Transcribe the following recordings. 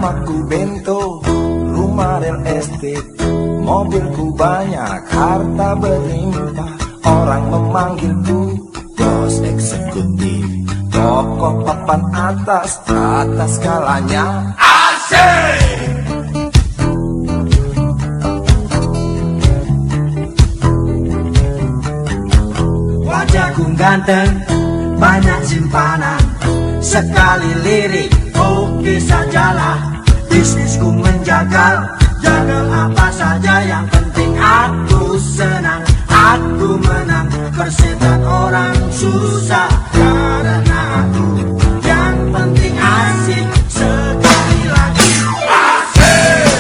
Namaku Bento, rumah real estate, mobilku banyak, harta berlimpah. Orang memanggilku bos eksekutif, toko papan atas skalanya. Asik! Wajahku ganteng, banyak simpanan, sekali lirik oke sajalah. Bisnisku menjagal, jagal apa saja, yang penting aku senang, aku menang. Persetan orang susah karena aku, yang penting asik. Sekali lagi asik.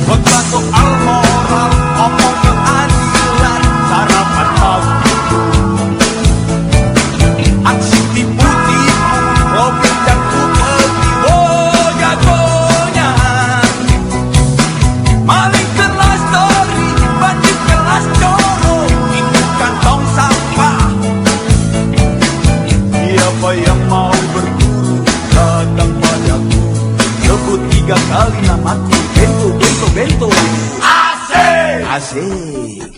Khotbah soal moral, omong keadilan, sarapan pagi, aksi tipu-tipu, profil dan kupeti, oh jagonya. Maling kelas story, bandit kelas coro, itu kantong sampah. Siapa yang mau berburu, datang padaku, sebut 3 kali namaku. Bento, bento, bento. Asik! Asik.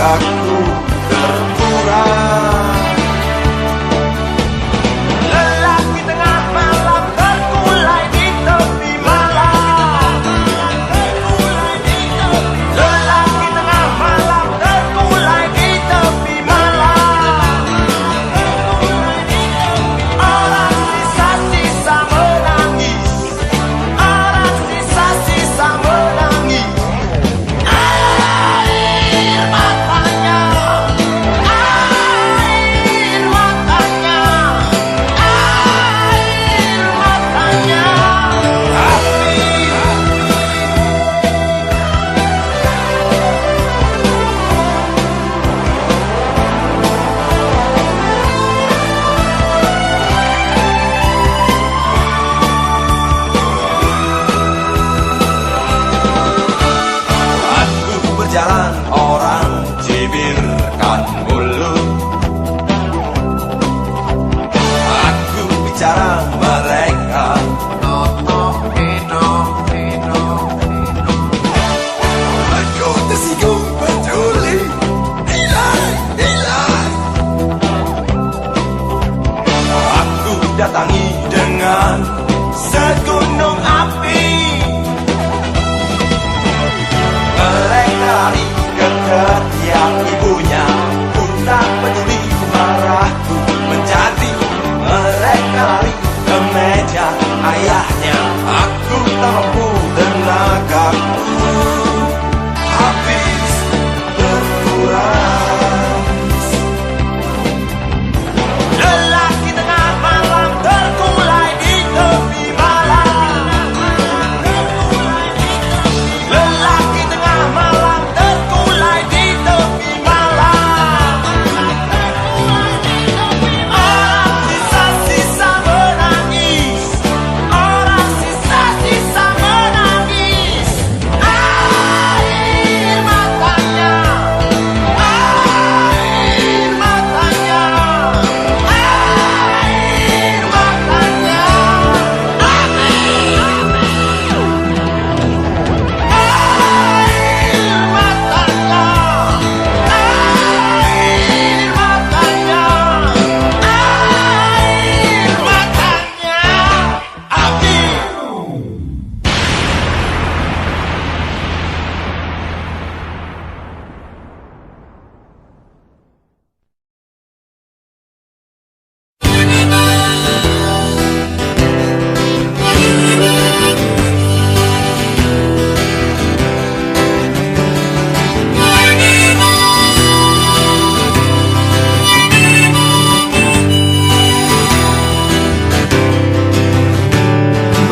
tenagaku terkuras. Lelaki tengah malam terkulai di tepi malam. Lelaki tengah malam terkulai di tepi malam. Orang sisa-sisa menangis. Orang sisa-sisa menangis. Air matanya, air matanya, air matanya. Aku berjalan, orang cibirkan mulut. Aku bicara, mereka aku tersinggung peduli. Nilai, nilai. Aku datangi dengan segunung api. Mereka lari ke ketiak ibunya. Ku tak peduli marahku menjadi. Mereka lari ke meja ayahnya. Aku tak mampu, tenagaku habis terkuras. Lelaki tengah malam terkulai di tepi malam. Lelaki tengah malam terkulai di tepi malam. Orang sisa-sisa menangis. Orang sisa-sisa menangis. Air matanya, air matanya, air matanya.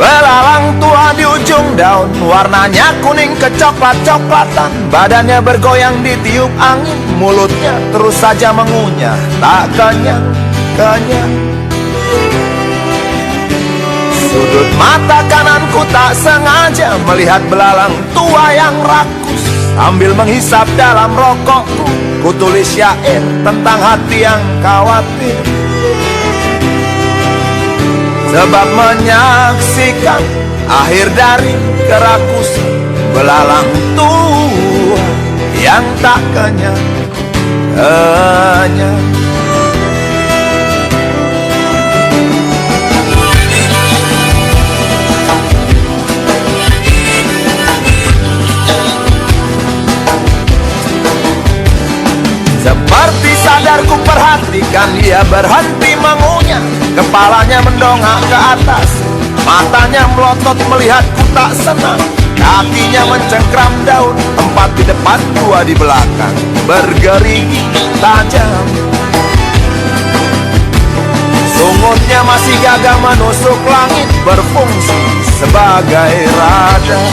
Belalang tua di ujung daun, warnanya kuning kecoklat-coklatan. Badannya bergoyang ditiup angin, mulutnya terus saja mengunyah. Tak kenyang-kenyang. Sudut mata kananku tak sengaja melihat belalang tua yang rakus. Sambil menghisap dalam rokokku, ku tulis syair tentang hati yang khawatir. Sebab menyaksikan akhir dari kerakusan belalang tua yang tak kenyang-kenyang. Seperti sadar ku perhatikan dia berhenti mengunyah. Kepalanya mendongak ke atas, matanya melotot melihatku tak senang. Kakinya mencengkram daun, 4 di depan 2 di belakang, bergerigi tajam. Sungutnya masih gagah menusuk langit, berfungsi sebagai radar.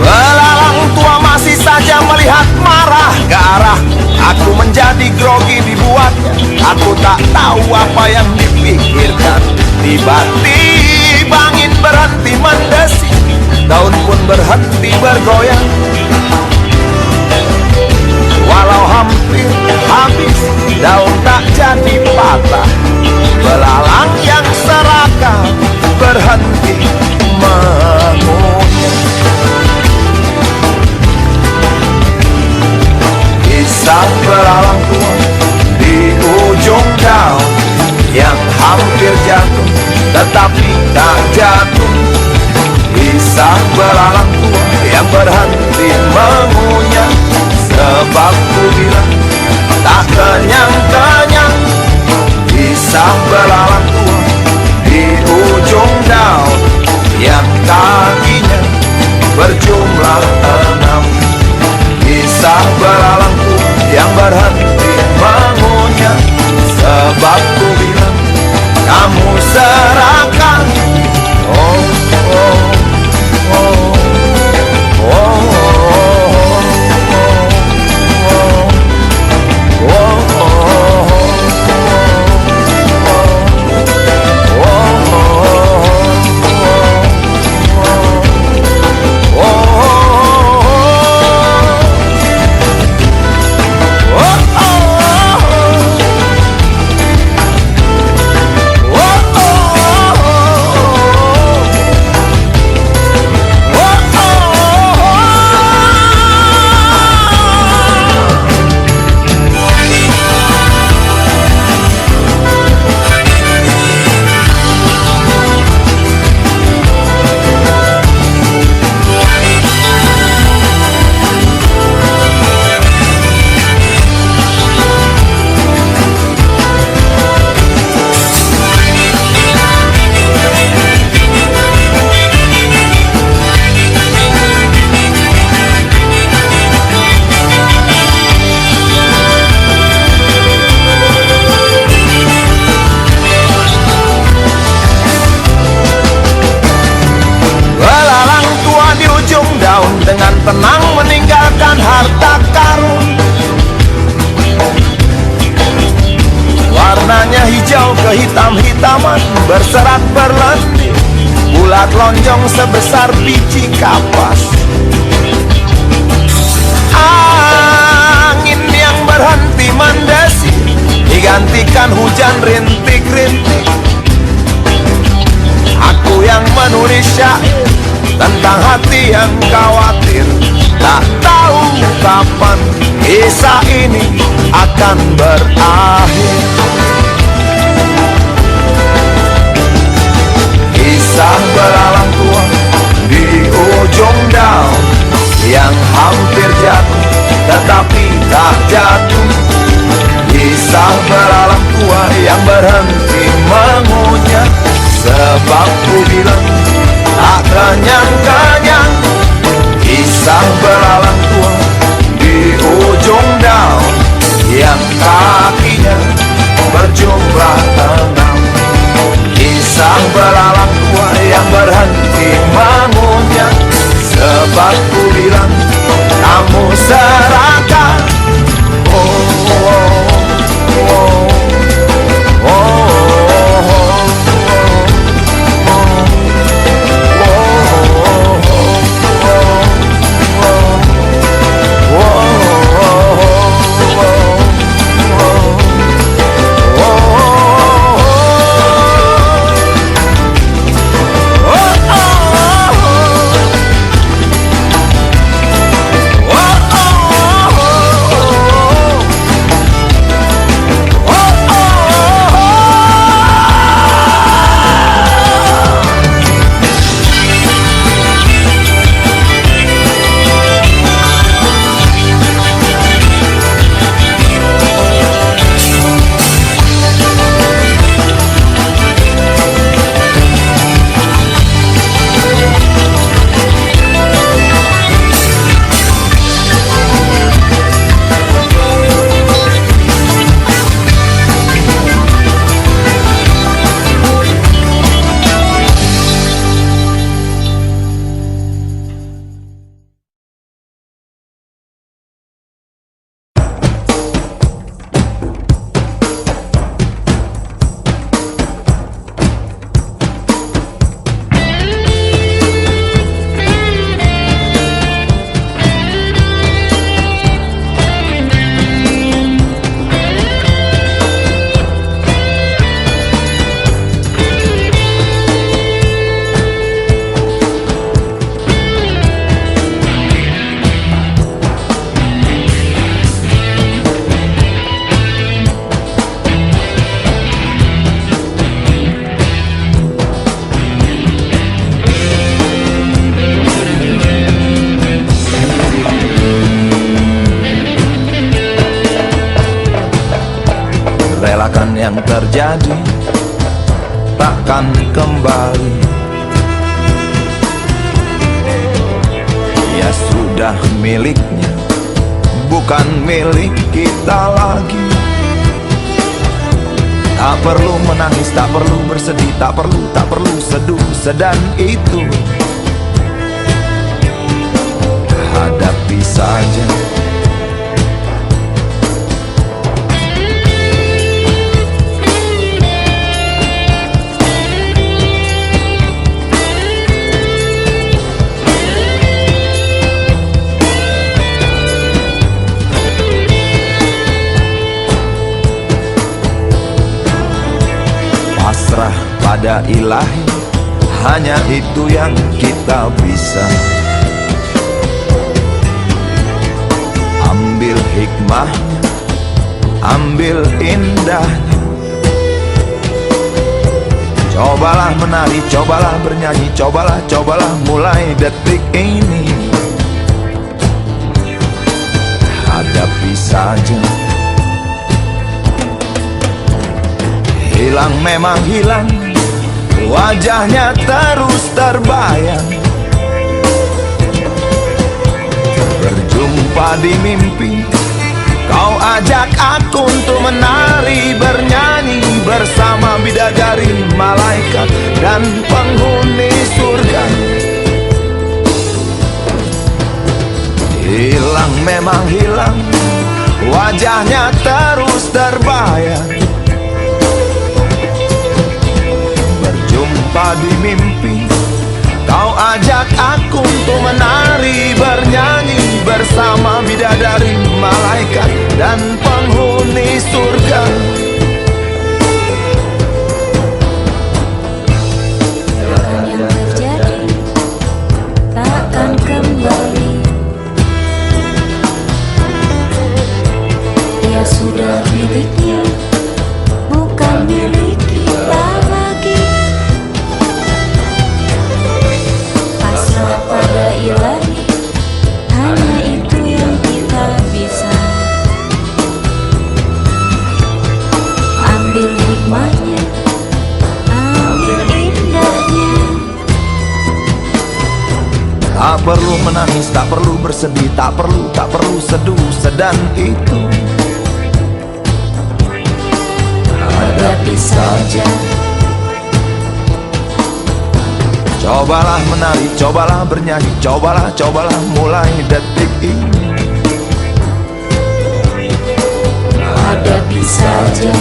Belalang tua masih saja melihat marah ke arah. Aku menjadi grogi dibuatnya. Aku tak tahu apa yang dipikirkan. Tiba-tiba angin berhenti mendesik, daun pun berhenti bergoyang. Walau hampir habis, daun tak jadi patah. Belalang yang serakah tetapi tak jatuh. Kisah belalang tua yang berhenti mengunyah, sebab ku bilang tak kenyang-kenyang. Kisah belalang tua di ujung daun yang kakinya berjumlah 6. Kisah belalang tua yang berhenti mengunyah, sebab ku bilang kamu serahkan. Oh, oh, oh, oh, oh, oh, oh, dengan tenang meninggalkan harta karun. Warnanya hijau kehitam-hitaman, berserat berlendir, bulat lonjong sebesar biji kapas. Angin yang berhenti mendesir digantikan hujan rintik-rintik. Aku yang menulis syair tentang hati yang khawatir, tak tahu kapan kisah ini akan berakhir. Kisah belalang tua di ujung daun yang hampir jatuh tetapi tak jatuh. Kisah belalang tua yang berhenti mengunyah, sebab ku bilang tak kenyang-kenyang. Kisah belalang tua di ujung daun yang kakinya berjumlah 6. Kisah belalang tua yang berhenti mengunyah, sebab ku bilang kamu serahkan. Oh, oh, oh, oh, oh. Oh, takkan kembali. Dia sudah miliknya, bukan milik kita lagi. Tak perlu menangis, tak perlu bersedih, tak perlu seduh sedan itu. Hadapi saja. Pasrah pada ilahi, hanya itu yang kita bisa. Ambil hikmahnya, ambil indahnya. Cobalah menari, cobalah bernyanyi, cobalah mulai detik ini. Hadapi saja. Hilang memang hilang, wajahnya terus terbayang. Berjumpa di mimpi, kau ajak aku untuk menari, bernyanyi bersama bidadari, malaikat dan penghuni surga. Hilang memang hilang, wajahnya terus terbayang. Berjumpa di mimpi, kau ajak aku untuk menari, bernyanyi bersama bidadari, malaikat dan penghuni surga. Yang terjadi takkan kembali. Dia sudah miliknya, bukan milik kita lagi. Pasrah pada ilahi, hanya itu yang kita bisa. Ambil hikmahnya, ambil indahnya. Tak perlu menangis, tak perlu bersedih, tak perlu seduh sedan itu. Hadapi saja. Cobalah menari, cobalah bernyanyi, cobalah mulai detik ini. Hadapi saja.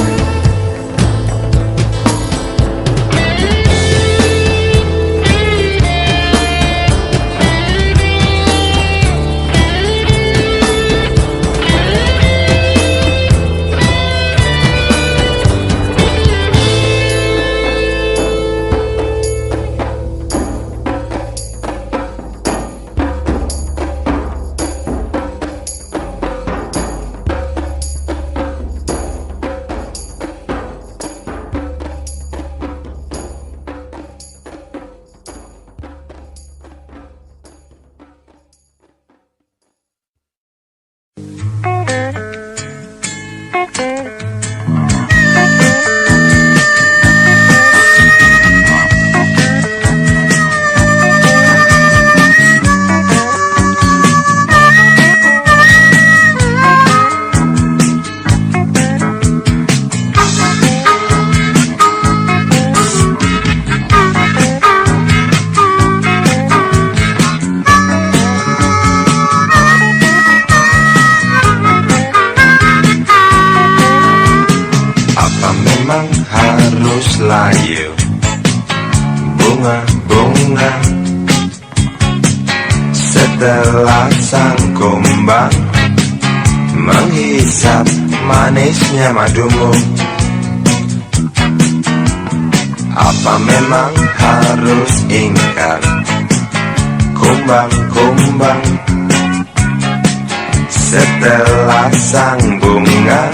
layu bunga-bunga setelah sang kumbang menghisap manisnya madumu. Apa memang harus ingkar kumbang-kumbang setelah sang bunga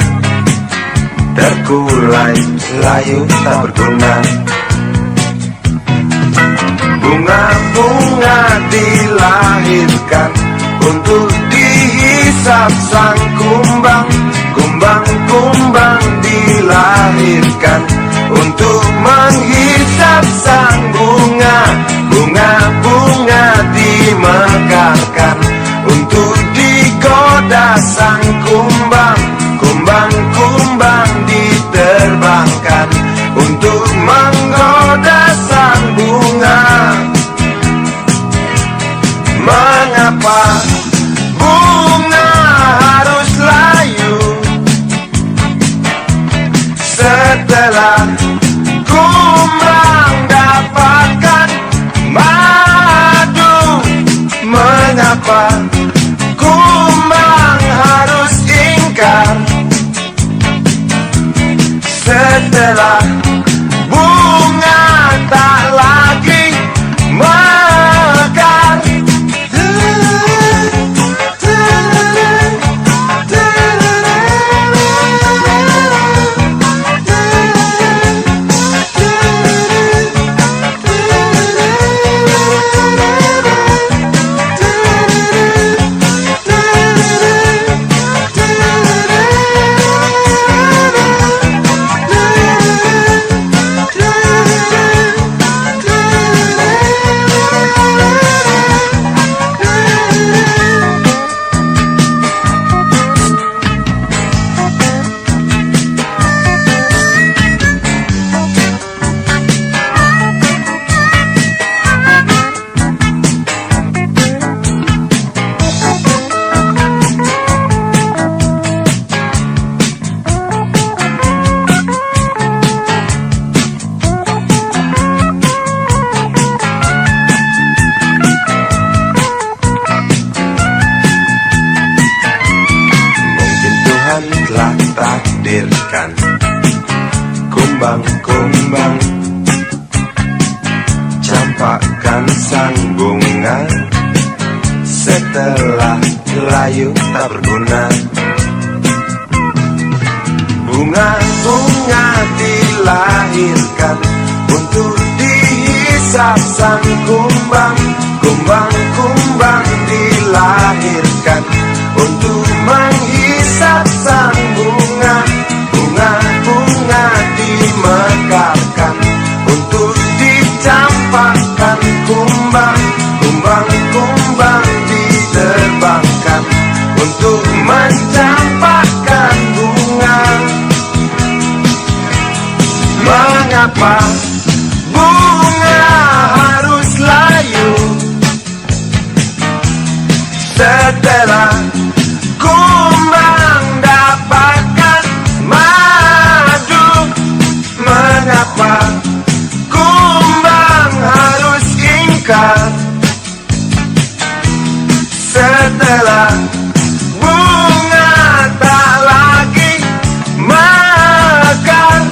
terkulai layu tak berguna? Bunga-bunga dilahirkan untuk dihisap sang kumbang. Kumbang-kumbang dilahirkan untuk menghisap campakkan sang bunga setelah layu tak berguna. Bunga-bunga dilahirkan untuk dihisap sang kumbang. Kumbang-kumbang dilahirkan untuk menghisap sang bunga. Bunga-bunga dimekarkan untuk dicampakkan kumbang. Kumbang-kumbang diterbangkan untuk mencampakkan bunga. Mengapa bunga harus layu setelah kumbang dapatkan madu? Mengapa kumbang harus ingkar setelah bunga tak lagi mekar?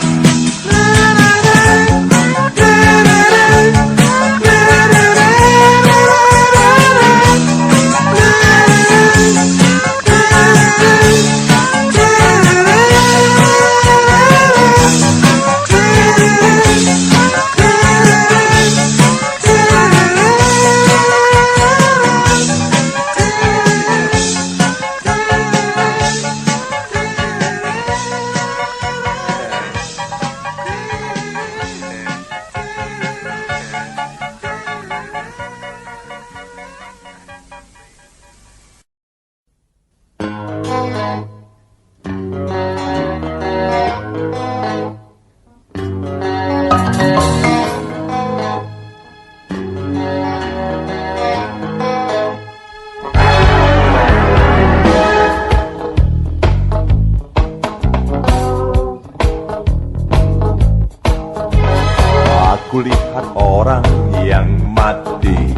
Aku lihat orang yang mati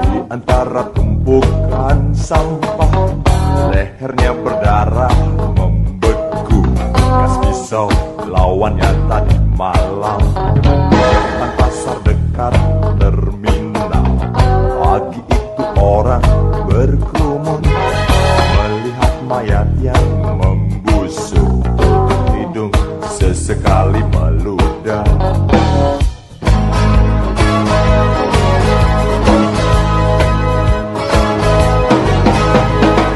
di antara tumpukan sampah. Lehernya berdarah membeku, bekas pisau lawannya tadi malam. Depan pasar dekat terminal, pagi itu orang berkerumun melihat mayat yang membusuk. Hidung sesekali meludah.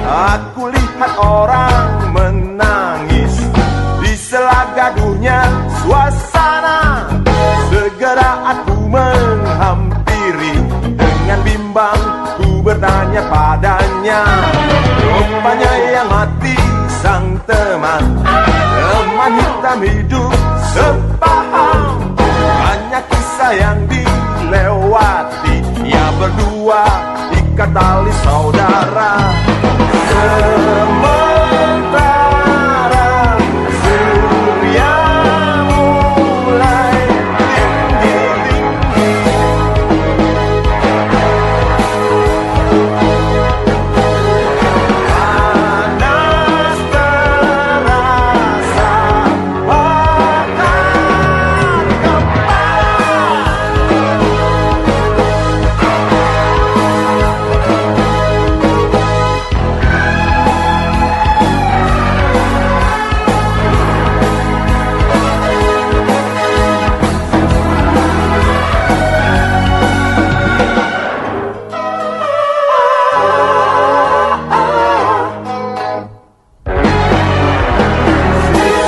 Aku lihat orang menangis di sela gaduhnya suasana. Segera aku menghampiri dengan bimbang, ku bertanya padanya. Rupanya yang mati sang teman, teman hitam hidup sepaham. Banyak kisah yang dilewati, ya berdua ikat tali saudara. Sementara surya mulai tinggi-tinggi, panas terasa bakar kepala.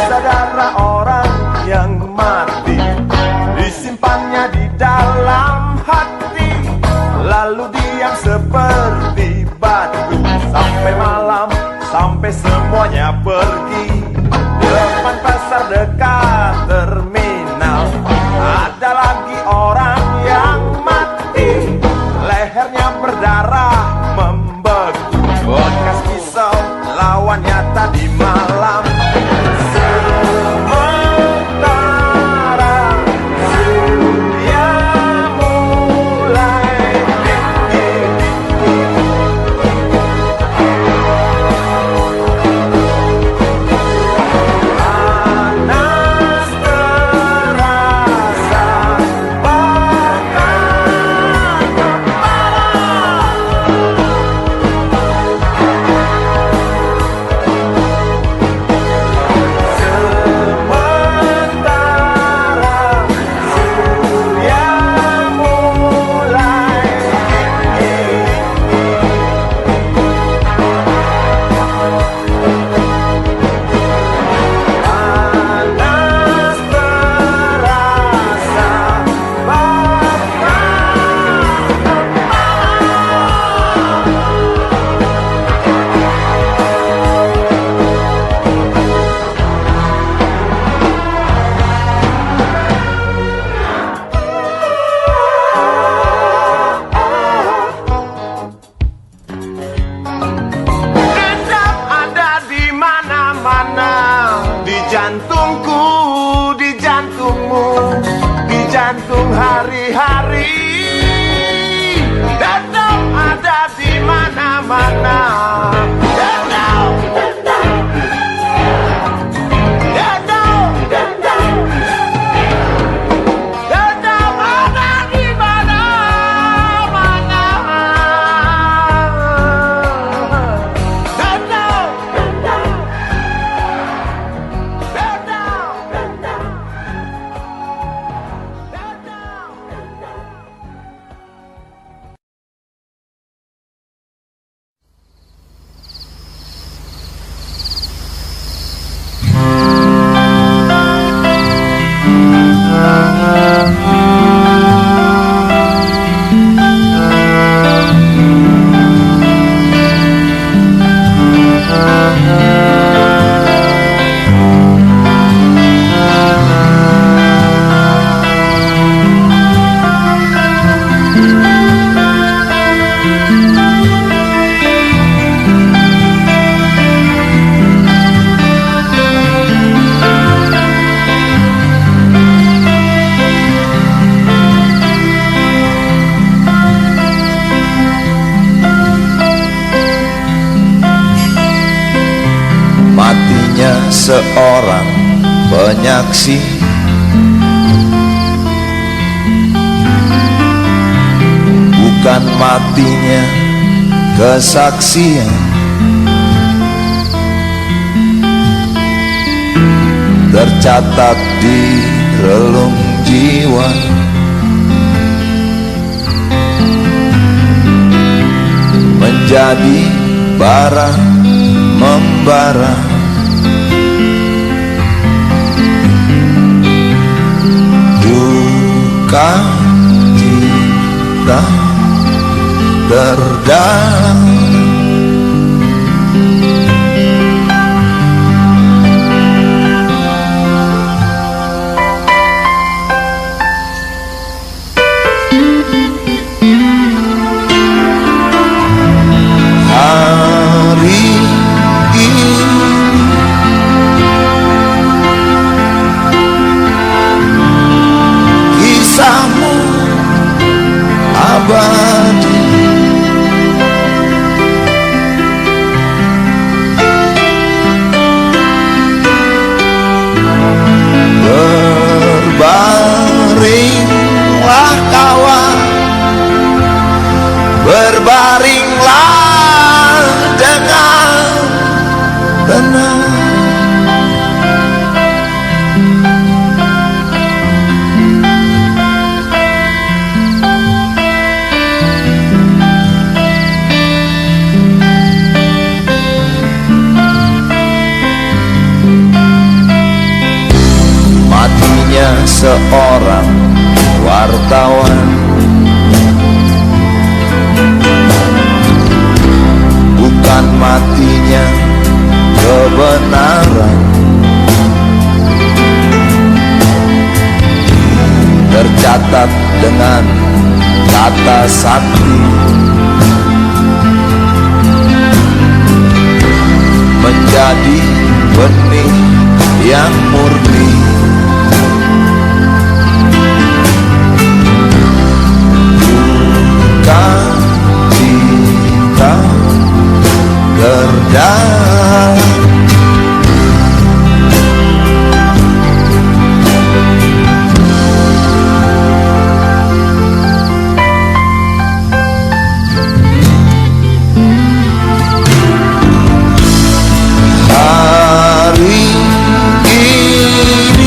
Saudara orang yang mati disimpannya di dalam hati, lalu diam seperti batu sampai malam, sampai semuanya pergi. Depan pasar dekat terminal ada lagi orang yang mati, lehernya berdarah membeku, bekas pisau lawannya tadi malam. Sementara surya mulai tinggi, panas hari. Dendam ada di mana-mana. Dendam, dendam, dendam, dendam, dendam ada di mana-mana. Dendam, dendam, dendam, dendam, dendam. Matinya seorang penyaksi, bukan matinya kesaksian. Tercatat di relung jiwa, menjadi bara membara. Duka cita terdalam, hari ini kisahmu abadi. Berbaringlah kawan, berbaringlah dengan tenang. Matinya seorang wartawan, bukan matinya kebenaran. Tercatat dengan kata sakti, menjadi benih yang murni. Duka cita terdalam, hari ini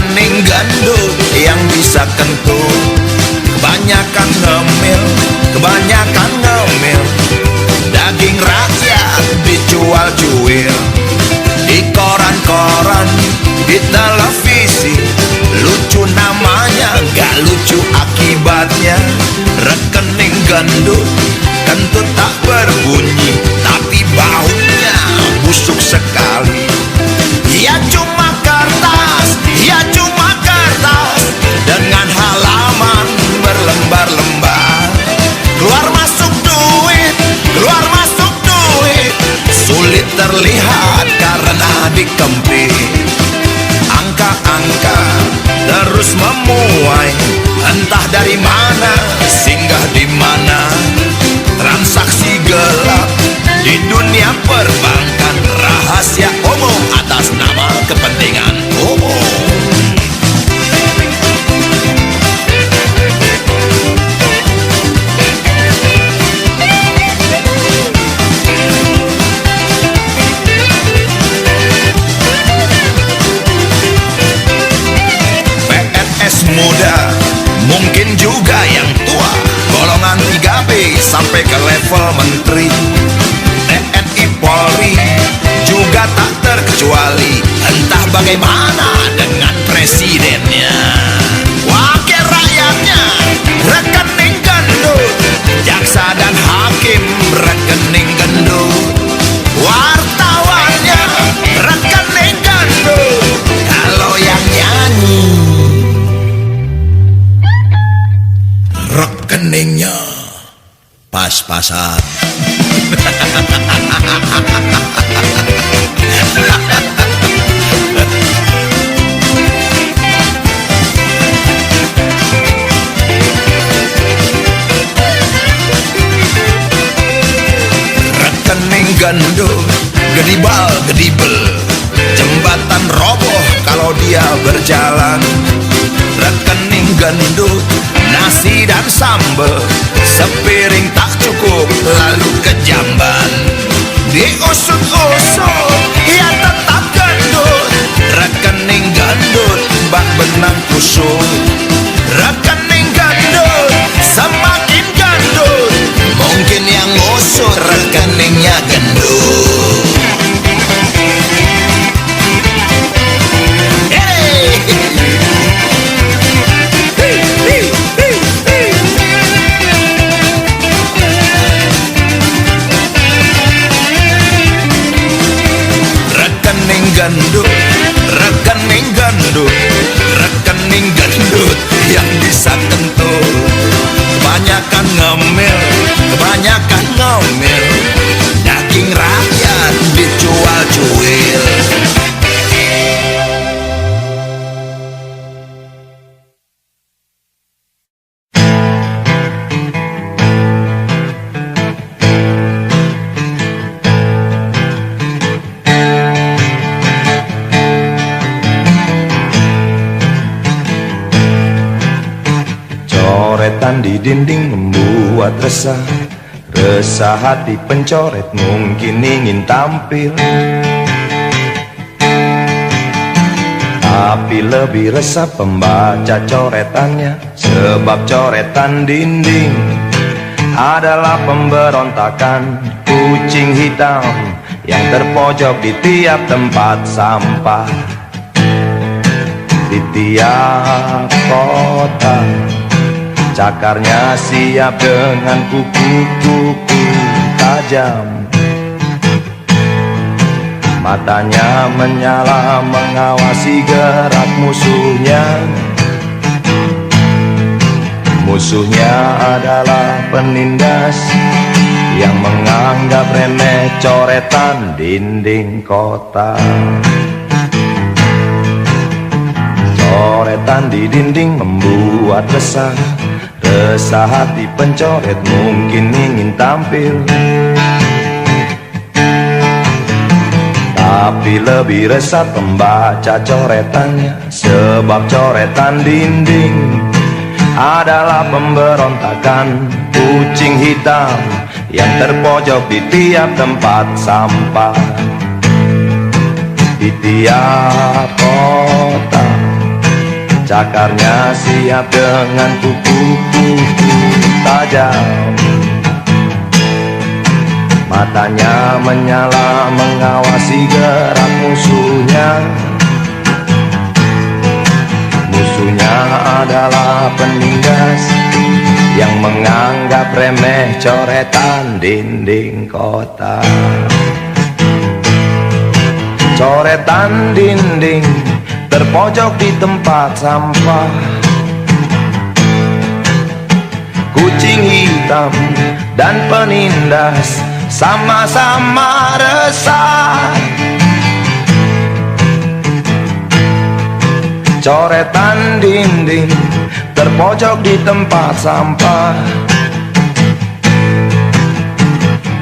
rekening gendut yang bisa kentut. Kebanyakan ngemil, kebanyakan ngemil. Daging rakyat dijual cuil. Di koran-koran, di televisi, lucu namanya, gak lucu akibatnya. Rekening gendut, kentut tak berbunyi, tapi baunya busuk sekali. Ya cuma kertas, ya cuma kertas, dengan halaman berlembar-lembar. Keluar masuk duit, keluar masuk duit, sulit terlihat karena dikempit. Angka-angka terus memuai, entah dari mana singgah di mana. Transaksi gelap di dunia perbankan, rahasia umum atas nama kepentingan umum. PNS muda, mungkin juga yang tua, golongan 3B sampai ke level menteri. TNI Polri juga tak terkecuali, entah bagaimana dengan presidennya. Wakil rakyatnya rekening gendut, jaksa dan hakim rekening gendut, wartawannya rekening gendut. Kalau yang nyanyi rekeningnya pas-pasan. Rekening gendut, gedibal-gedibel, jembatan roboh kalau dia berjalan. Rekening gendut, nasi dan sambal, sepiring tak cukup lalu kejamban. Diusut-usut, ya tetap gendut. Rekening gendut, bak benang kusut. Rekening gendut, semakin gendut, mungkin yang ngusut rekeningnya gendut. Rekening gendut, rekening gendut, rekening gendut yang bisa kentut. Kebanyakan ngemil, kebanyakan ngemil, daging rakyat dijual cuil. Coretan di dinding membuat resah, resah hati pencoret mungkin ingin tampil, tapi lebih resah pembaca coretannya. Sebab coretan dinding adalah pemberontakan kucing hitam yang terpojok di tiap tempat sampah, di tiap kota. Cakarnya siap dengan kuku-kuku tajam, matanya menyala mengawasi gerak musuhnya. Musuhnya adalah penindas yang menganggap remeh coretan dinding kota. Coretan di dinding membuat resah, resah hati pencoret mungkin ingin tampil, tapi lebih resah pembaca coretannya. Sebab coretan dinding adalah pemberontakan kucing hitam yang terpojok di tiap tempat sampah, di tiap kota. Cakarnya siap dengan kuku-kuku tajam. Matanya menyala mengawasi gerak musuhnya. Musuhnya adalah penindas yang menganggap remeh coretan dinding kota. Coretan dinding terpojok di tempat sampah. Kucing hitam dan penindas sama-sama resah. Coretan dinding terpojok di tempat sampah.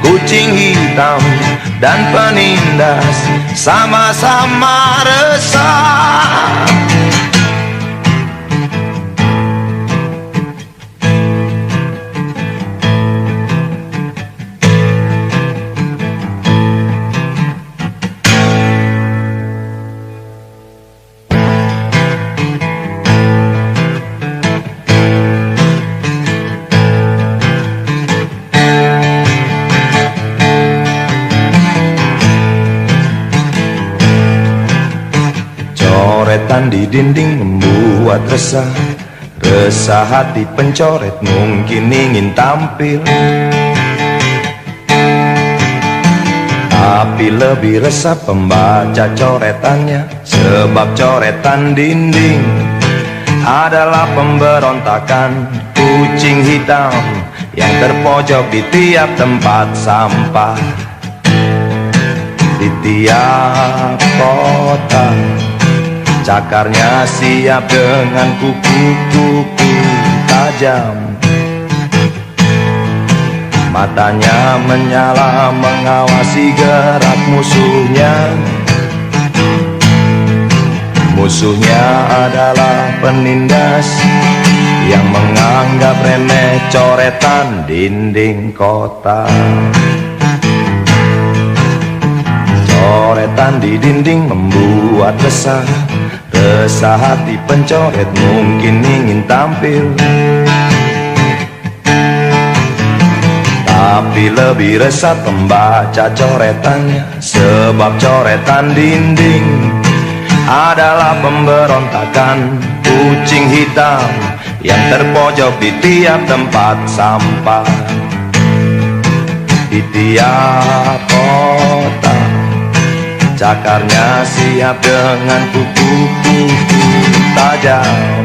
Kucing hitam dan penindas sama-sama resah. Coretan di dinding membuat resah. Resah hati pencoret mungkin ingin tampil, tapi lebih resah pembaca coretannya. Sebab coretan dinding adalah pemberontakan kucing hitam yang terpojok di tiap tempat sampah, di tiap kota. Cakarnya siap dengan kuku-kuku tajam. Matanya menyala mengawasi gerak musuhnya. Musuhnya adalah penindas yang menganggap remeh coretan dinding kota. Coretan di dinding membuat resah. Resah hati pencoret mungkin ingin tampil, tapi lebih resah pembaca coretannya. Sebab coretan dinding adalah pemberontakan kucing hitam yang terpojok di tiap tempat sampah, di tiap kota. Cakarnya siap dengan kuku-kuku tajam.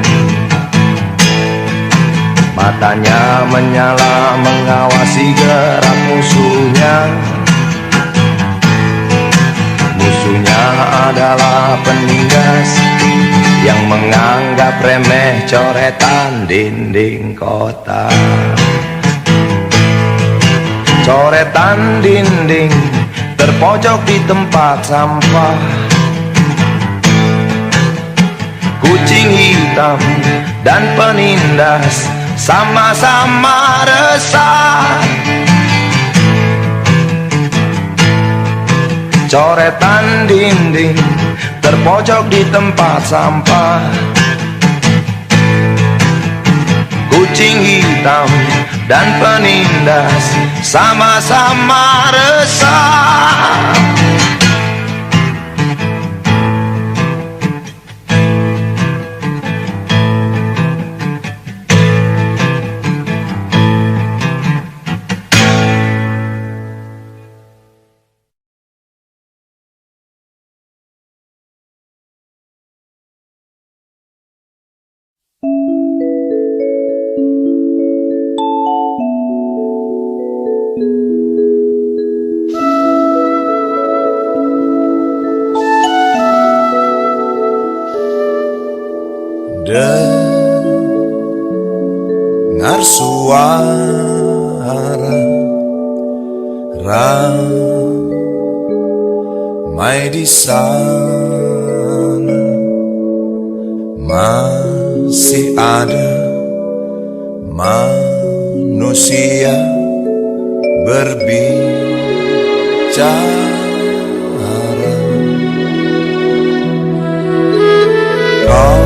Matanya menyala mengawasi gerak musuhnya. Musuhnya adalah penindas yang menganggap remeh coretan dinding kota. Coretan dinding terpojok di tempat sampah. Kucing hitam dan penindas sama-sama resah. Coretan dinding terpojok di tempat sampah. Kucing hitam dan penindas sama-sama resah. Dengar suara ramai di sana, masih ada manusia berbicara. Kau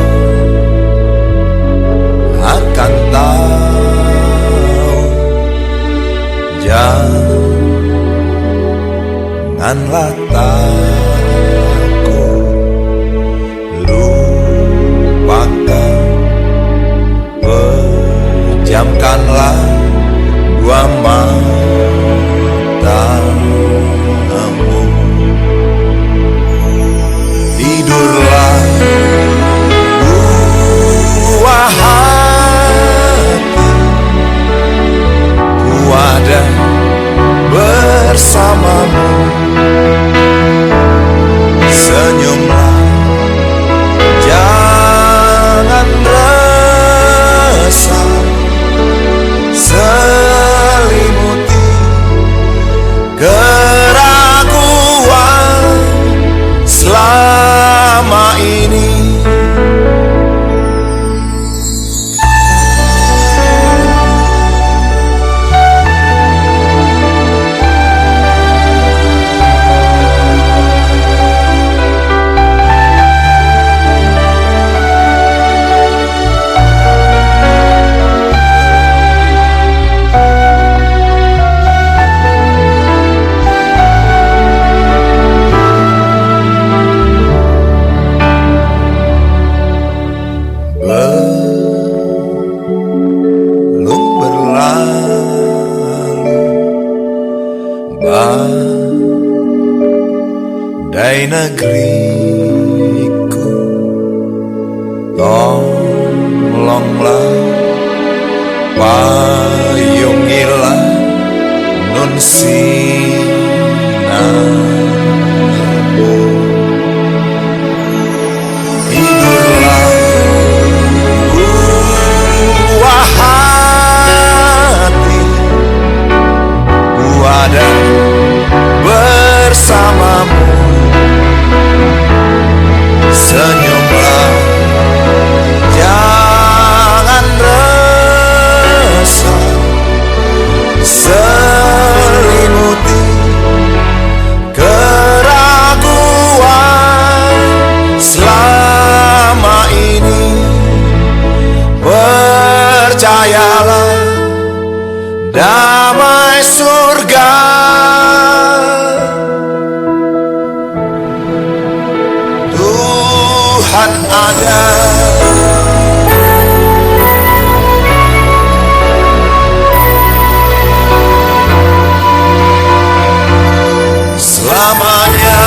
tolonglah, payungilah Nun Sinarbu. Tidurlah buah hati, ku ada bersamamu. Senyumlah, jangan resah, selimuti keraguan selama ini. Percayalah, damai surga Tuhan ada. Selamanya.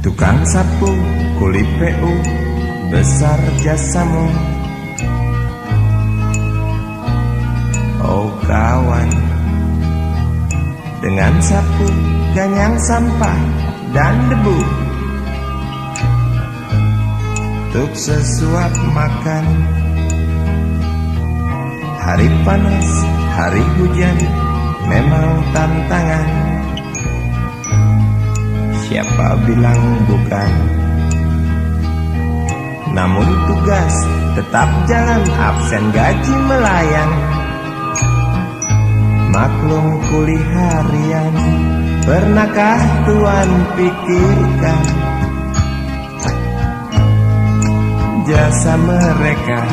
Tukang sapu, kuli PU, besar jasamu. Oh kawan, dengan sapu, ganyang sampah dan debu, untuk sesuap makan. Hari panas, hari hujan, memang tantangan. Siapa bilang bukan? Namun tugas tetap jalan, absen gaji melayang. Maklum kuli harian, pernahkah Tuan pikirkan jasa mereka?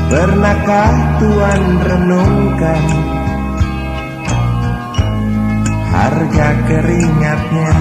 Pernahkah Tuan renungkan harga keringatnya?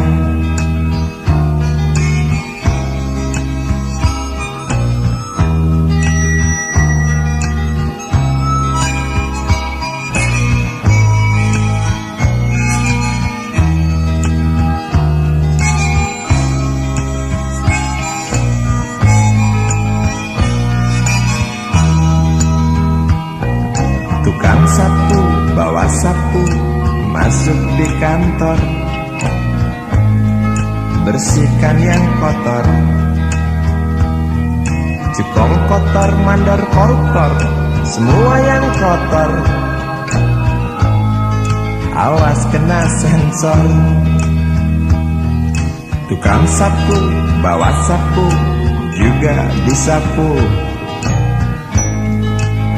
Tukang sapu, bawa sapu, masuk di kantor, bersihkan yang kotor. Cukong kotor, mandor koruptor, semua yang kotor, awas kena sensor. Tukang sapu, bawa sapu, juga disapu.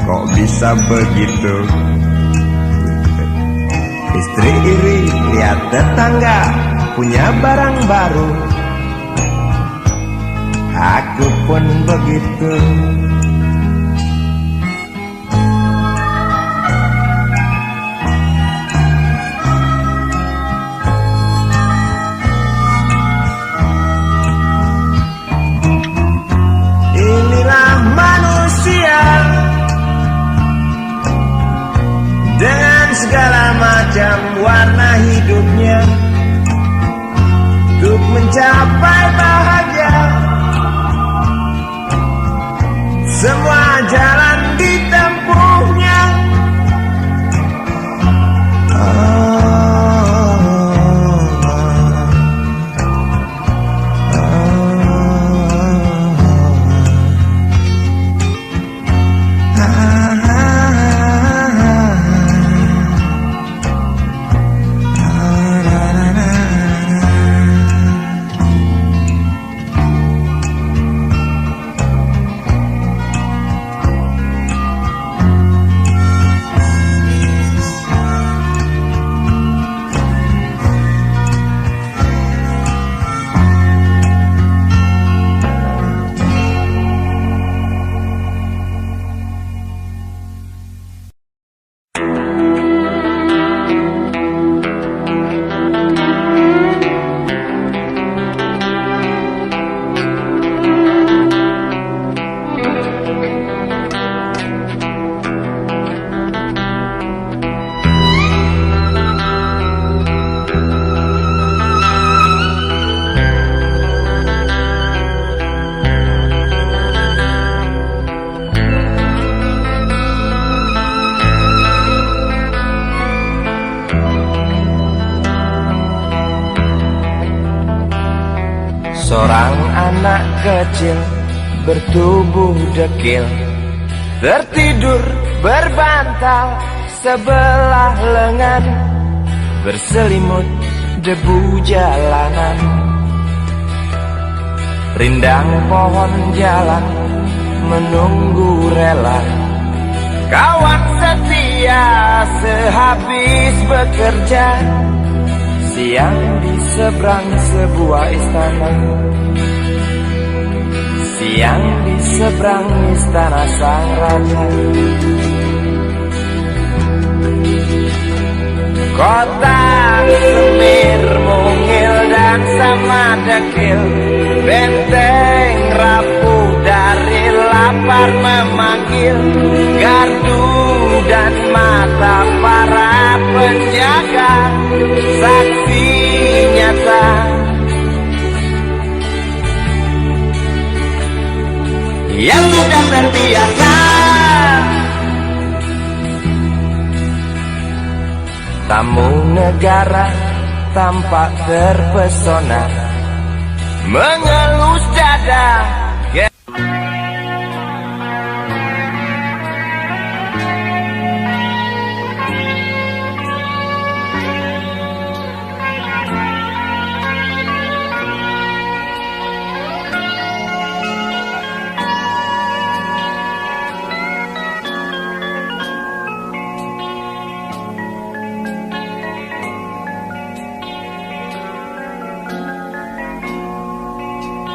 Kok bisa begitu? Istri iri lihat tetangga punya barang baru, aku pun begitu. Inilah manusia dengan segala macam warna hidupnya, untuk mencapai bahagia. Semua jalan ditempuhnya, Seorang anak kecil bertubuh dekil tertidur berbantal sebelah lengan, berselimut debu jalanan. Rindang pohon jalan menunggu rela, kawan setia sehabis bekerja. Siang di seberang sebuah istana, siang di seberang istana sang raja. Kota semir, mungil dan sama dekil, benteng rapuh dari lapar memanggil, gardu dan mata para penjaga, saksi nyata yang sudah terbiasa. Tamu negara tampak terpesona, mengelus dada.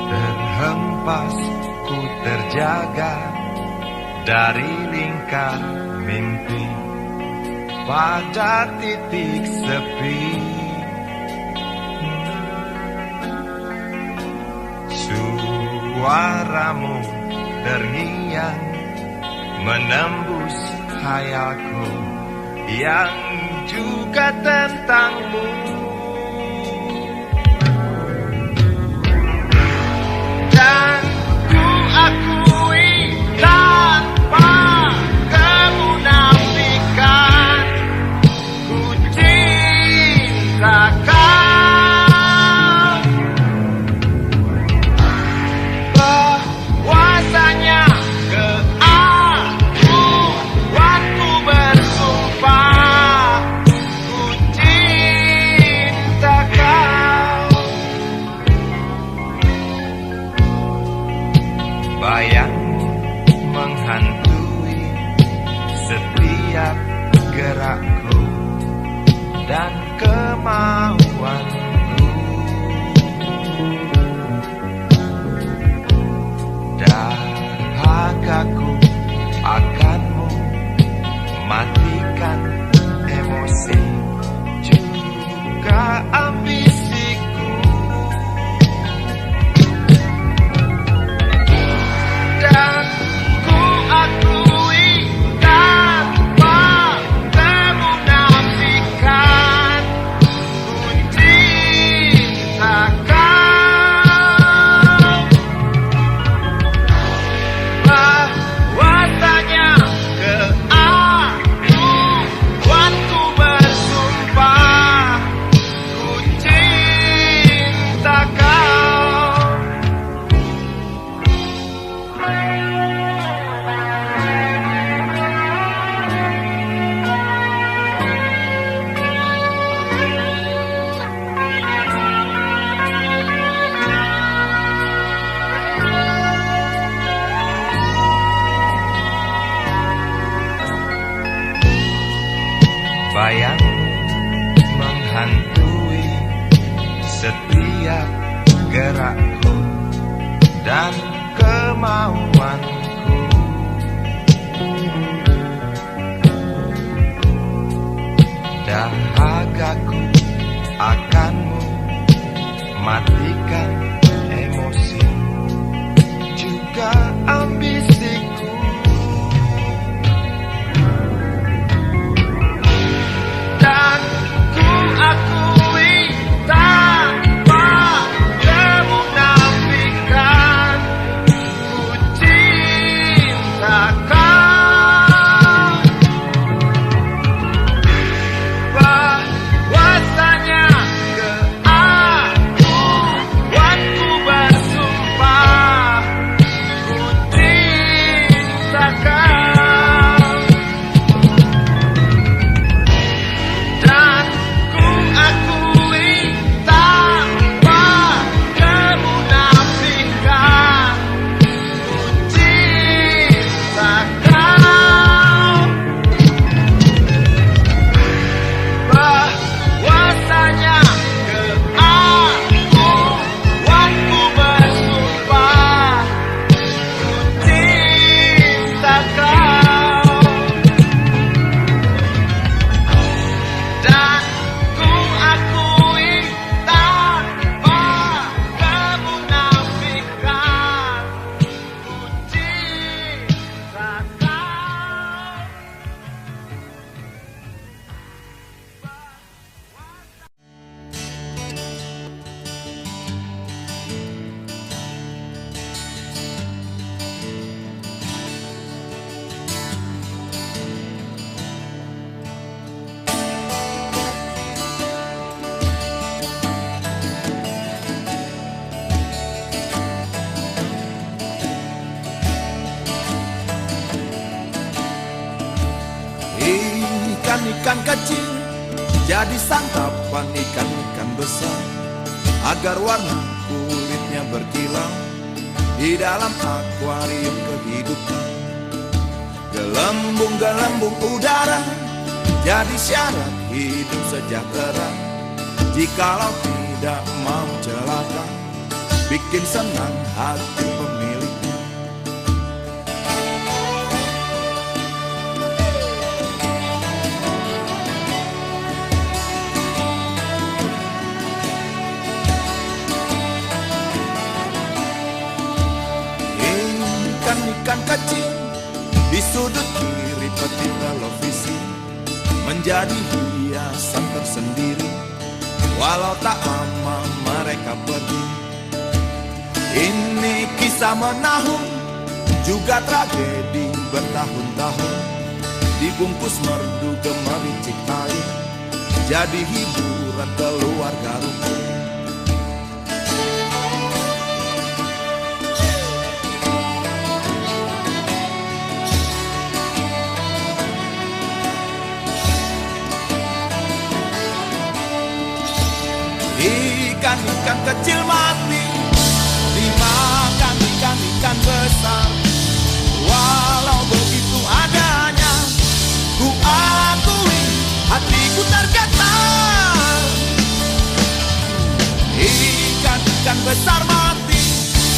Terhempas ku terjaga dari lingkar mimpi pada titik sepi. Suaramu terngiang menembus hayalku yang juga tentangmu. Dan ku akui tanpa kemunafikan, ku cinta kau. Bahwasanya ke aku waktu bersumpah, ku cinta kau. Bayang menghantui setiap gerakku dan kemauanku. Dahagaku akanmu matikan emosi juga ambisiku. Dan ku akui tanpa kemunafikan, ku cinta kau. Bahwasanya ke aku waktu bersumpah, ku cinta kau. Bayang menghantui setiap gerakku dan kemauanku. Dahagaku akanmu matikan emosi juga ambisiku. Dan ku akui tanpa kemunafikan, ku cinta kau. Bahwasanya ke aku waktu ikan-ikan kecil jadi santapan ikan-ikan besar, agar warna kulitnya berkilau di dalam akuarium kehidupan. Gelembung-gelembung udara jadi syarat hidup sejahtera. Jikalau tidak mau celaka, bikin senang hati pemiliknya. Ikan-ikan kecil di sudut kiri peti televisi menjadi hiasan tersendiri, walau tak lama mereka pergi. Ini kisah menahun, juga tragedi bertahun-tahun, dibungkus merdu gemericik air, jadi hiburan keluarga rukun. Ikan-ikan kecil mati dimakan ikan-ikan besar. Walau begitu adanya, ku akui hatiku tergetar. Ikan-ikan besar mati,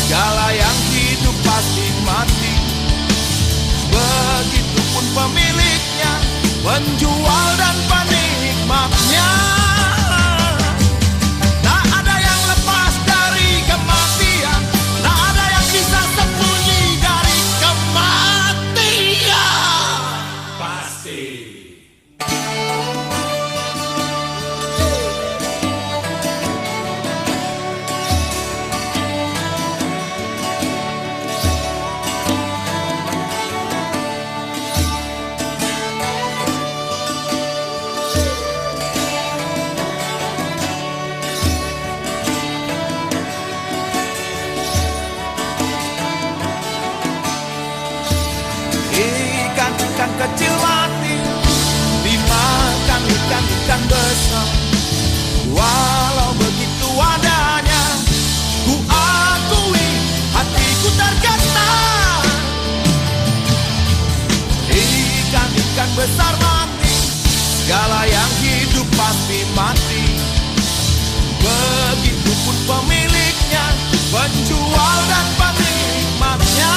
segala yang hidup pasti mati. Begitupun pemiliknya, penjual dan penikmatnya. Ikan kecil mati dimakan ikan-ikan besar. Walau begitu adanya, ku akui hatiku tergetar. Ikan-ikan besar mati, segala yang hidup pasti mati. Begitupun pemiliknya, penjual dan penikmatnya.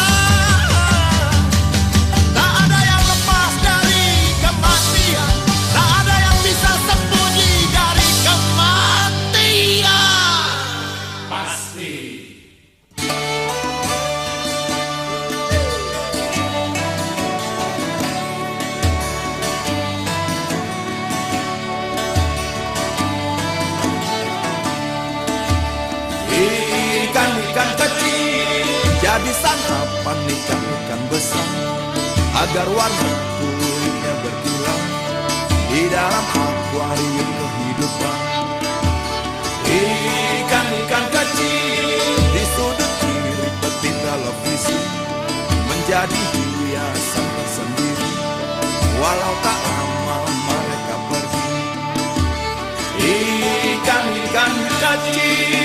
Ikan-ikan kecil jadi santapan ikan-ikan besar, agar warna kulitnya berkilau di dalam akuarium kehidupan. Ikan-ikan kecil di sudut kiri peti televisi menjadi hiasan tersendiri, walau tak lama mereka pergi. Ikan-ikan kecil.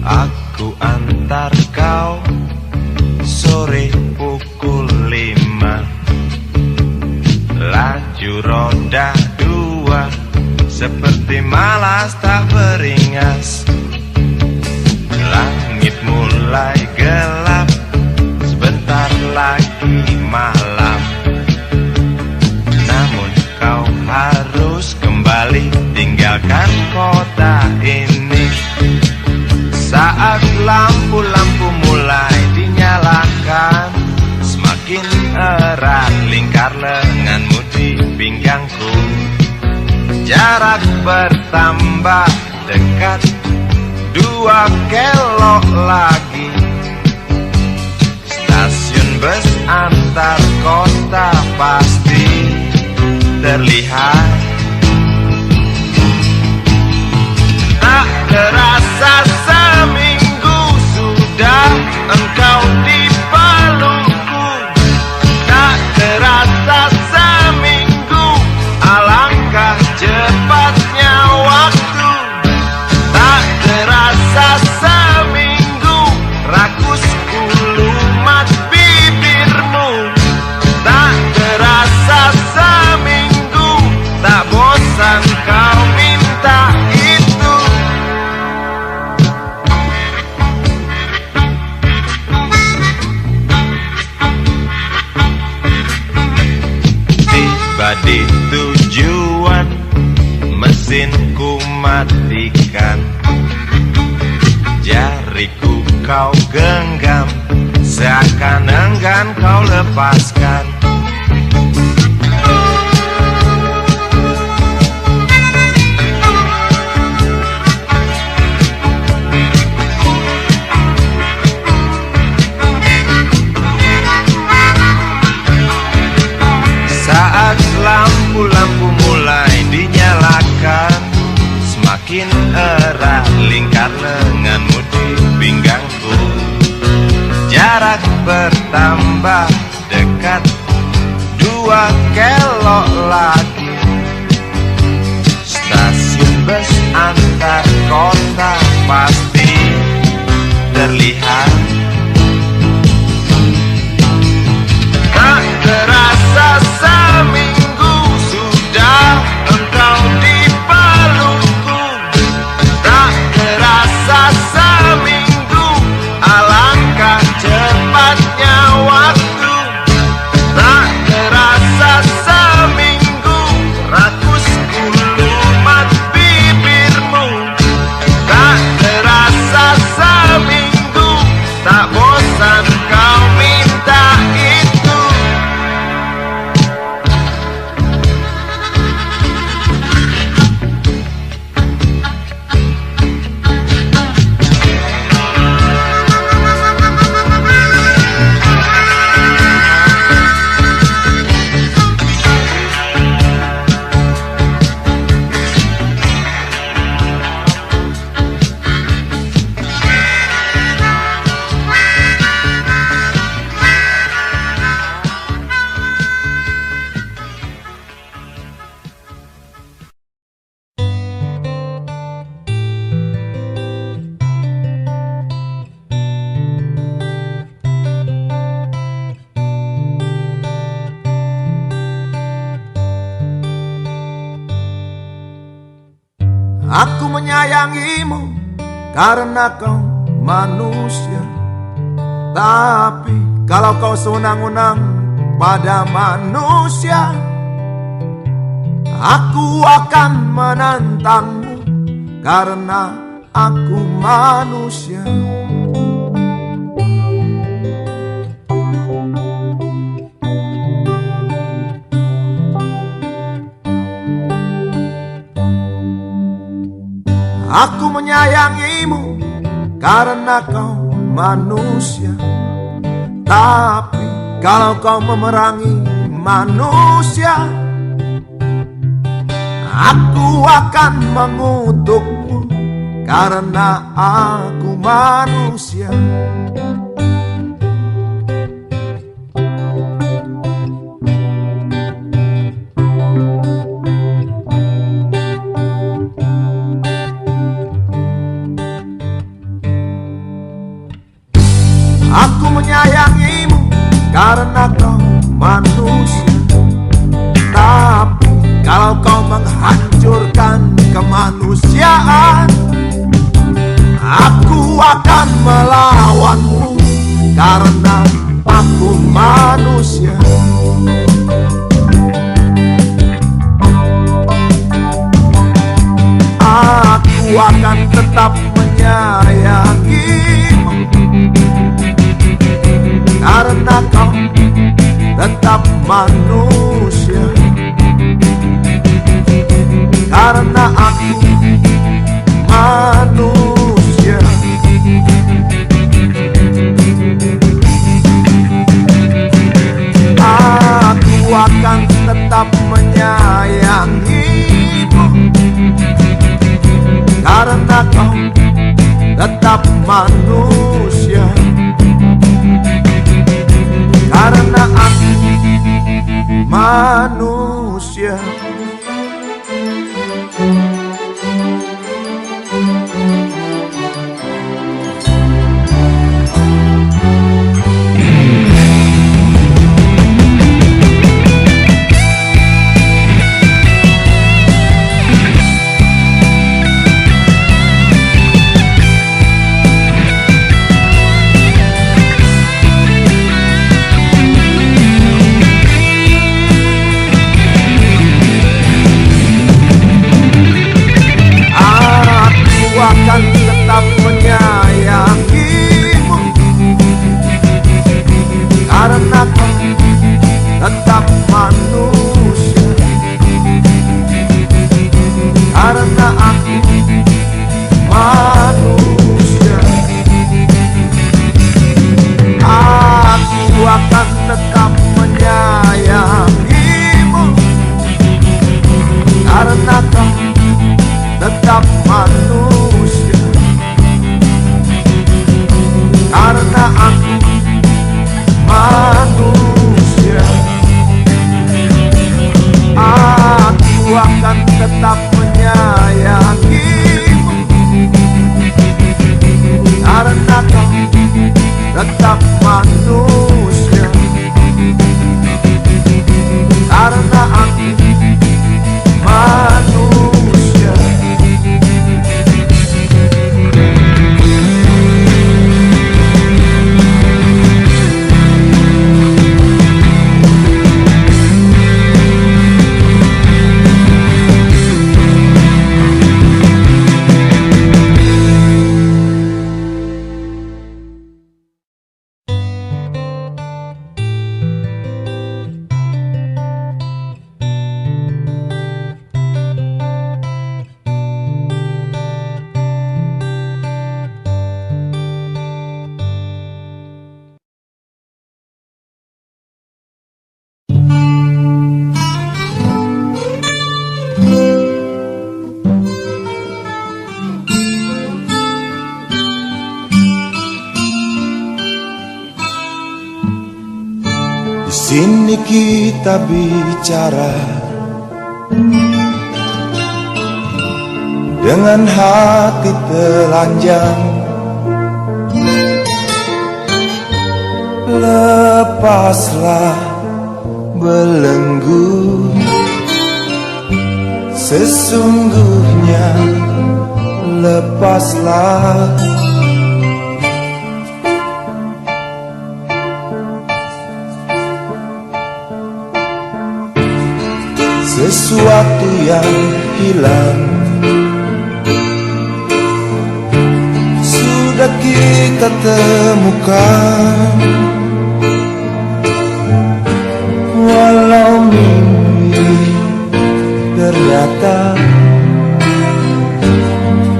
Aku antar kau sore pukul 5. Laju roda 2 seperti malas tak beringas. Langit mulai gelap, sebentar lagi malam. Namun kau harus kembali tinggalkan kota ini. Saat lampu-lampu mulai dinyalakan, semakin erat lingkar lenganmu di pinggangku. Jarak bertambah dekat, 2 kelok lagi. Stasiun bus antar kota pasti terlihat. matikan. Jariku kau genggam, seakan enggan kau lepaskan. Saat lampu-lampu mulai dinyalakan, semakin erat lingkar lenganmu di pinggangku. Jarak bertambah dekat, 2 kelok lagi. Stasiun bus antar kota pasti terlihat. Tak terasa seminggu sudah engkau di pelukku. Tak terasa seminggu, alangkah cepatnya waktu. Tak terasa seminggu, rakusku lumat bibirmu. Tak terasa seminggu, tak bosan kau minta itu. Aku menyayangimu karena kau manusia. Tapi kalau kau sewenang-wenang pada manusia, aku akan menantangmu karena aku manusia. Aku menyayangimu karena kau manusia. Tapi kalau kau memerangi manusia, aku akan mengutukmu karena aku manusia. Aku menyayangimu karena kau manusia. Tapi kalau kau menghancurkan kemanusiaan, aku akan melawanmu karena aku manusia. Aku akan tetap menyayangimu karena kau tetap manusia. Karena aku manusia. Aku akan tetap menyayangimu karena kau tetap manusia. Karena aku manusia. tetap manusia. Karena aku manusia, aku akan tetap menyayangimu. Karena kau tetap manusia. Karena aku manusia. Di sini kita bicara dengan hati telanjang. Lepaslah belenggu, sesungguhnya lepaslah. Sesuatu yang hilang sudah kita temukan, walau mimpi ternyata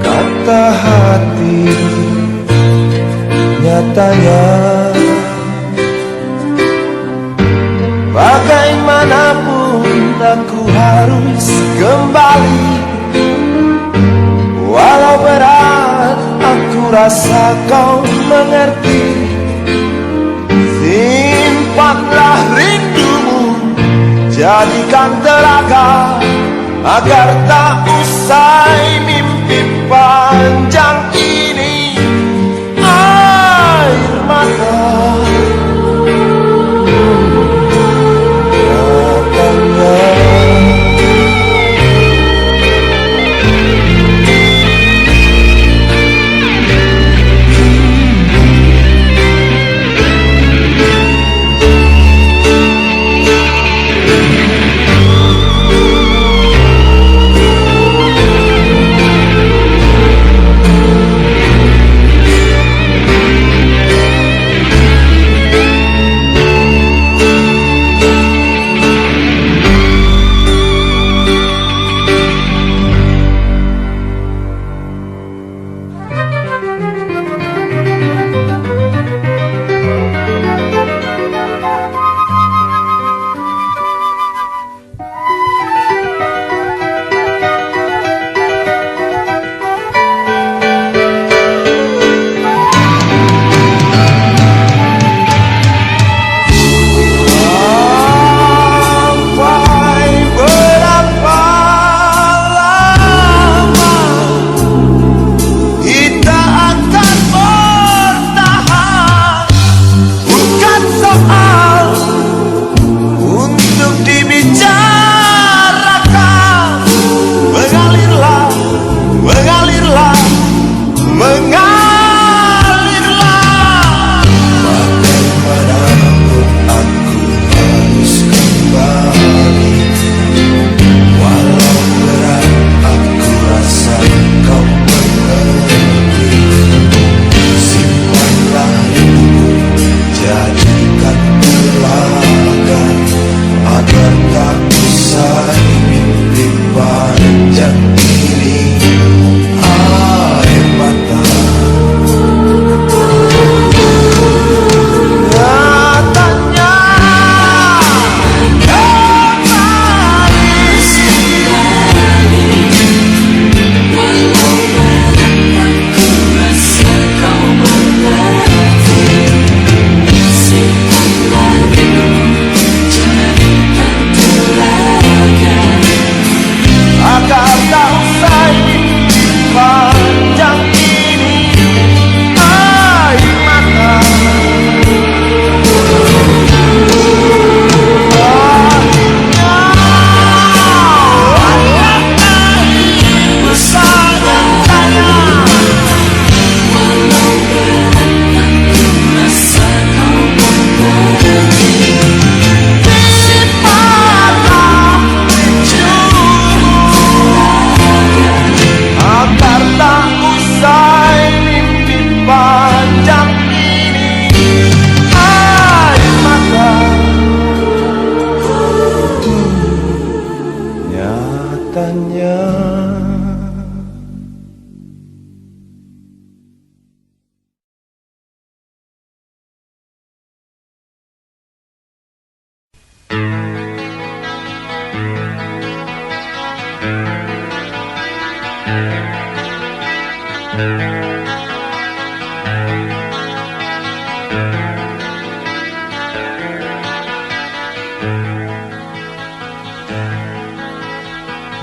kata hati nyatanya. Bagaimanapun aku harus kembali, walau berat aku rasa kau mengerti. Simpanlah rindumu, jadikan telaga, agar tak usai mimpi panjang ini. Air mata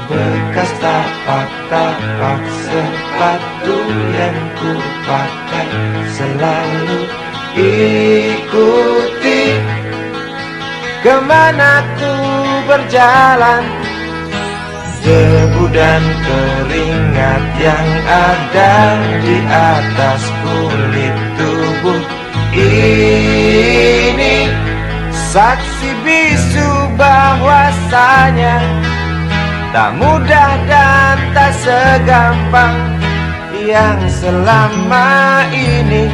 Bekas tapak-tapak sepatu yang ku pakai selalu ikuti kemana ku berjalan. Debu dan keringat yang ada di atas kulit tubuh ini saksi bisu bahwasanya tak mudah dan tak segampang yang selama ini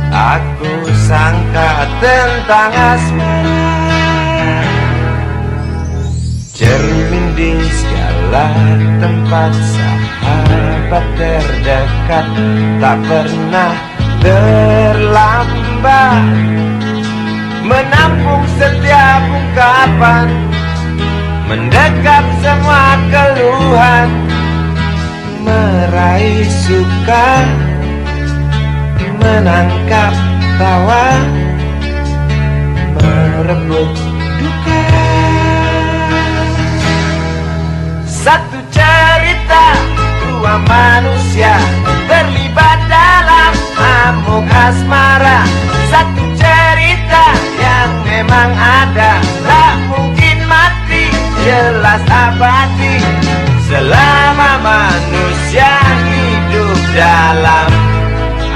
aku sangka tentang asmara. Cermin di segala tempat, sahabat terdekat, tak pernah terlambat menampung setiap ungkapan, mendekap semua keluhan, meraih suka, menangkap tawa, merebut duka. Satu cerita, dua manusia terlibat dalam amuk asmara. Satu cerita yang memang ada, tak mungkin mati, jelas abadi selama manusia hidup dalam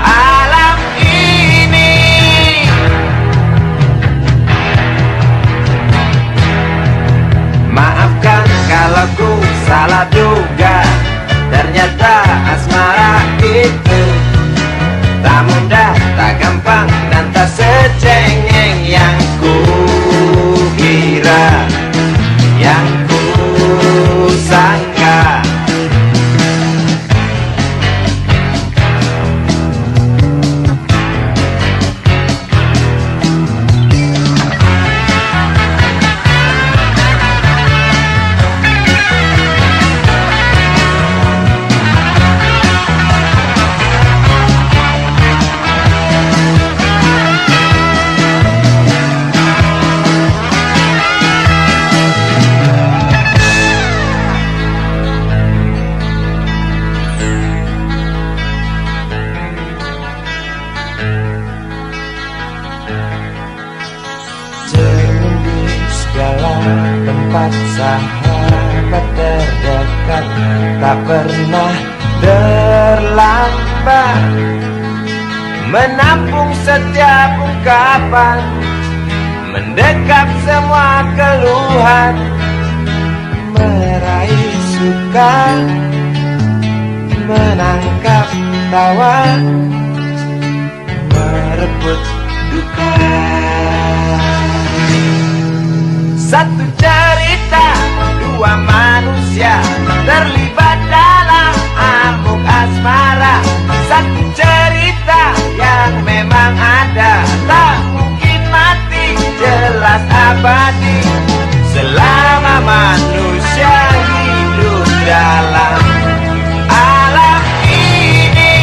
alam ini. Maafkan kalau ku salah duga, ternyata asmara itu tak mudah, tak gampang, dan tak secengeng yang ku kira, yang ku sangka. Tempat sahabat terdekat, tak pernah terlambat menampung setiap ungkapan, mendekap semua keluhan, meraih suka, menangkap tawa, merebut duka. Satu cerita, dua manusia terlibat dalam amuk asmara. Satu cerita yang memang ada, tak mungkin mati, jelas abadi selama manusia hidup dalam alam ini.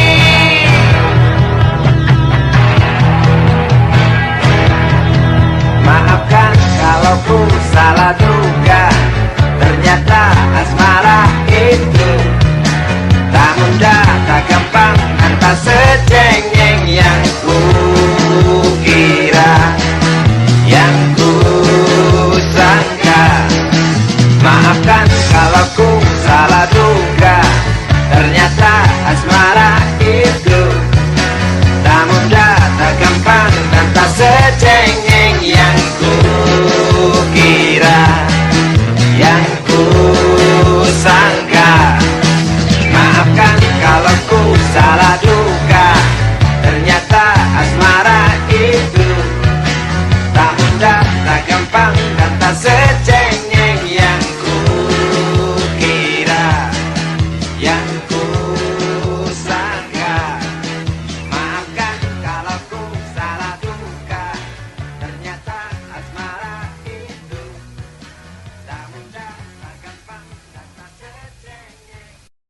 Maafkan kalau ku salah duga, ternyata asmara itu tak mudah, tak gampang, dan tak secengeng yang ku kira, yang ku sangka. Maafkan kalau ku salah duga, ternyata asmara itu tak mudah, tak gampang, dan tak secengeng yang ku kira, yang ku sangka. Maafkan kalau ku salah duga, ternyata asmara itu tak mudah, tak gampang, dan tak secengeng yang ku kira, yang